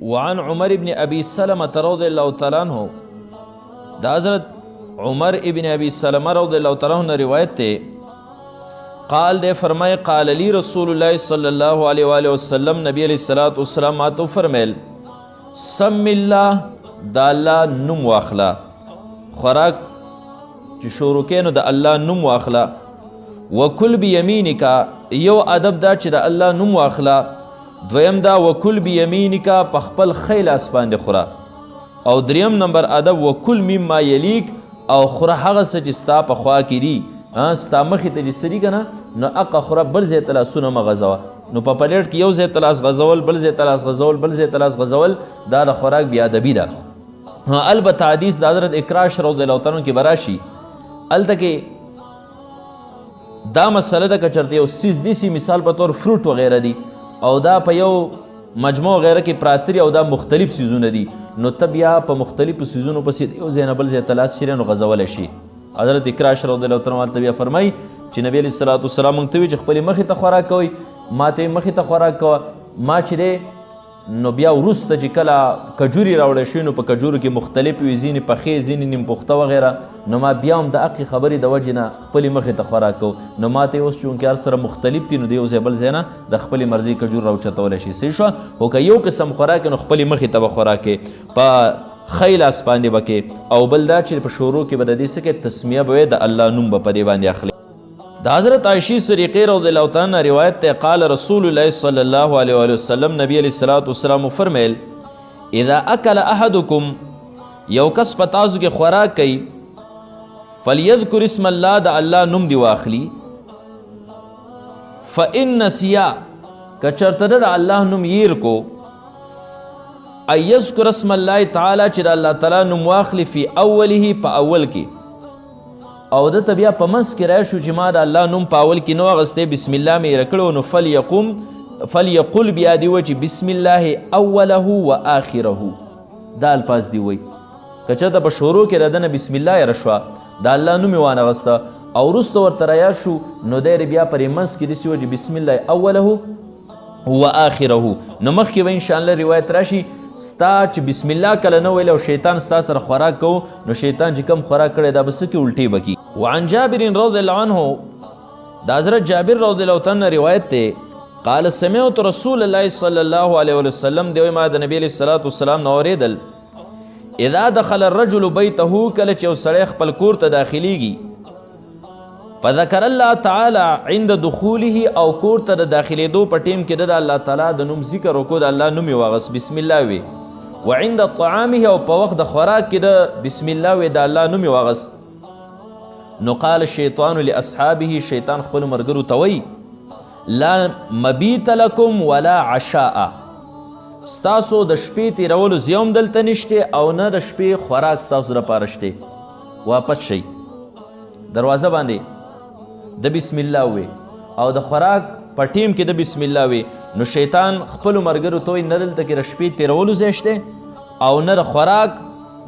وعن عمر ابن ابي سلمة رضي الله تعالى عنه، دا حضرت عمر ابن ابی سلمہ رضی اللہ تعالیٰ عنہ روایت تے قال دے فرمائے قال لی رسول اللہ صلی اللہ علیہ وآلہ وسلم، نبی علیہ السلام آتو فرمیل سم اللہ دا اللہ نم واخلا، خوراک چی شورکینو دا اللہ نم واخلا، وکل بیمینکا یو ادب دا چی دا اللہ نم واخلا، دویم دا وکل بیمینکا پخپل خیل اسپان دے خورا، او دریم نمبر ادب وکل مما یلیک او خوره هغه څه چې ستا په خوا کې دي، ستا مخې ته چې څه دي که نه نو هغه خوره بل ځای ته لاسونه مه غځوه. نو په پلیټ کې یو ځای ته لاس غځول، بل ځای ته لاس غځول، بل ځای ته لاس غځول، دا د خوراک بې ادبي ده. البته حدیث د حضرت اکراش رضی الله تعالی عنه کې به راشي، هلته کې دا مسله ده که چېرته یو څیز نیسي، مثال په طور فروټ وغیره دي او دا په یو مجموع وغیره کې پراته دي او دا مختلف څیزونه دي، نو ته بیا په مختلفو څیزونو پسې یو ځای نه بل ځای ته لاس شي نو غځولی شي. حضرت اکراش رضی الله تعالی عنه بیا فرمایي چې نبی علیه الصلاة والسلام موږ ته وایي چې خپلې مخې ته خوراک کوئ، ما ته یې مخې ته خوراک کوه، ما چې دی نو بیا وروسته چې کله کجوري راوړی شوي نو په کجورو کې مختلف وي، ځینې پخې ځینې نیم پخته وغیره، نو ما بیا هم د هغې خبرې د وجې نه خپلې مخې ته خوراک کوو. نو ما ته یې اوس چونکې هر سره مختلف دي نو د یو ځای بل ځای نه د خپلې مرضۍ کجور راوچتولی شي. صحیح شوه؟ خو که یو قسم خوراک نو خپلې مخې ته به خوراک کې په خیل اس باندې به کې، او بل دا چې په شورو کې به د دې څه کې تسمیه به وی د الله نوم به په دې باندې اخلي. دا حضرت عائشہ صدیقہ رضی اللہ تعالیٰ عنہ روایت تے قال رسول اللہ صلی اللہ علیہ وآلہ وسلم، نبی علیہ الصلوۃ والسلام فرمیل اذا اکل احدکم یو کس پتاسو کې خوراک کوي فلیذکر اسم اللہ دا اللہ نم دی واخلی، فإن نسیا کچرته دا اللہ نم ییر کو، ایذکر اسم اللہ تعالی چې دا اللہ تعالی نم واخلی فی اوله په اول کې، او د ته بیا په منځ کې راشو چې ما د الله نوم په اول کې نو اخیستی، بسم الله مې یې کړو، نو فلیقل بیا دې وایي چې بسم الله اوله و آخره، دا الفاظ دې وایي. که چېرته په شروع کې د ده نه بسم الله یې رشوه، د الله نوم یې وانغسته او وروسته ورته رایاد شو، نو دی بیا پرې منځ کې داسې وایي چې بسم الله اوله و آخره. نو مخکې به انشاءالله روایت راشي ستا چې بسم الله کله نه ویل او شیطان ستا سره خوراک کو، نو شیطان چې کم خوراک کړی دا به څه کې الټې به کي. وعن جابر رضی الله عنه، دا حضرت جابر رضی الله تعالی عنہ روایت دی قال سمعت رسول الله صلی الله علیه وسلم، دی ما د نبی علیه الصلاة والسلام نه اورېدل اذا دخل الرجل بیته، کله چې یو سړی خپل کور ته داخلیږي، فذکر الله تعالی عند دخوله، او کور ته د داخلېدو په ټیم کې د الله تعالی د نوم ذکر وکړو، د الله نوم یې واغست بسم الله وی، وعند طعامه او په وخت د خوراک کې د بسم الله وی د الله نوم یې واغست. نو قال الشیطان لاصحابه، شیطان خپل مرګرو ته وی لا مبیت لکم ولا عشاء، ستاسو د شپې تیرولو زیوم دلته نشته او نه د شپې خوراک ستاسو لپاره شته، واپس شئ. دروازه باندې د بسم الله وی او د خوراک په ټیم کې د بسم الله وی، نو شیطان خپلو مرګرو ته وایي نه دلته کې د شپې تیرولو ځای شته او نه د خوراک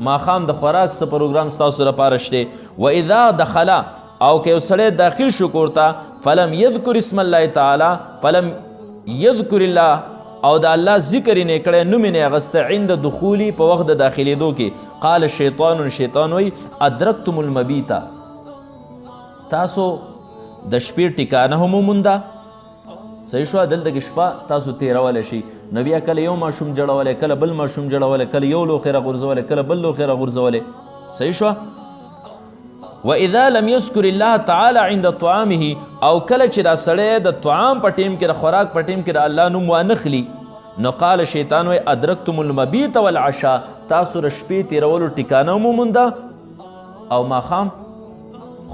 ماښام د خوراک څه پروګرام ستاسو لپاره شته. و اذا دخله، او که یو سړی داخل شو کور ته، فلم یذکر اسم الله تعالی، فلم یذکر الله، او د الله ذکر یې نه کړی، نوم یې نه اخیسته، عند دخولي په وخت د داخلېدو کې، قال شیطان، شیطان وایي ادرکتم المبیته، تاسو د شپې ټکانه هم ومونده. صحیح شوه؟ دلته کې شپه تاسو تیرولی شي، نو بیا کله یو ماشوم جړولی، کله بل ماشوم جړولی، کله یو لوښی راغورځولی، کله بل لوښی راغورځولی. صحیح شوه؟ واذا لم یذکر الله تعالی عند طعامه، او کله چې دا سړی د طعام په ټیم کې د خوراک په ټیم کې د الله نوم وانخلي، نو قال شیطان وایي ادرکتم المبیت والعشاء، تاسو د شپې تیرولو ټکانه هم ومونده او ماښام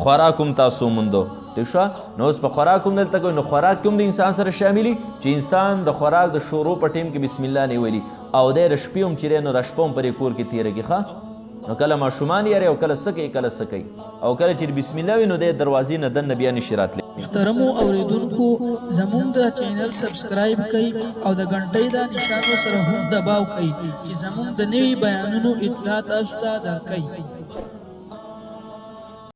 خوراک هم تاسو وموندو. ٹھیک شوه؟ نو اوس په خوراک هم دلته کوي، نو خوراک کې هم د انسان سره شاملي چې انسان د خوراک د شروع په ټیم کې بسم الله نه ویلي، او دی د شپې هم چې دی نو د شپه هم پرې کور کې تېره کړي. ښه، نو کله ماشومان یاري او کله څه کوي کله څه کوي، او کله چې بسم الله وي نو دی دروازې نه دننه بیا نشي راتلی. محترمو اوریدونکو، زموږ د چینل سبسکرایب کړئ او د غنټۍ د نشانو سره هم دباو کړئ چې زموږ د نوي بیانونو اطلاع تاسو ته درکړي.